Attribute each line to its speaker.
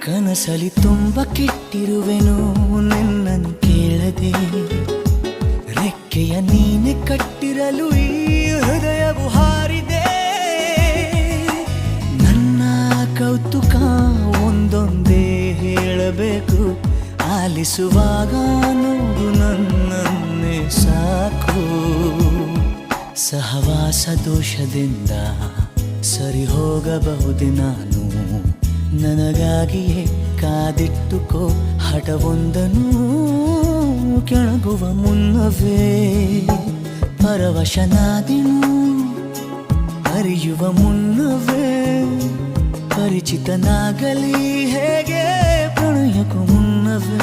Speaker 1: ಕನಸಲಿ ತುಂಬ ಕೆಟ್ಟಿರುವೆನು ನಿನ್ನನ್ನು ಕೇಳದೆ, ರೆಕ್ಕೆಯ ನೀನೆ ಕಟ್ಟಿರಲು ಈ ಹೃದಯವು ಹಾರಿದೆ. ನನ್ನ ಕೌತುಕ ಒಂದೊಂದೇ ಹೇಳಬೇಕು, ಆಲಿಸುವಾಗ ನೋಡು ನನ್ನನ್ನೇ ಸಾಕು. ಸಹವಾಸ ದೋಷದಿಂದ ಸರಿ ಹೋಗಬಹುದೇ ನಾನು, ನನಗಾಗಿಯೇ ಕಾದಿಟ್ಟುಕೋ ಹಠವೊಂದನು. ಕೆಳಗುವ ಮುನ್ನವೇ ಪರವಶನಾದೆನು, ಅರಿಯುವ ಮುನ್ನವೇ ಪರಿಚಿತನಾಗಲಿ ಹೇಗೆ ಪ್ರಣಯಕ್ಕೂ ಮುನ್ನವೇ.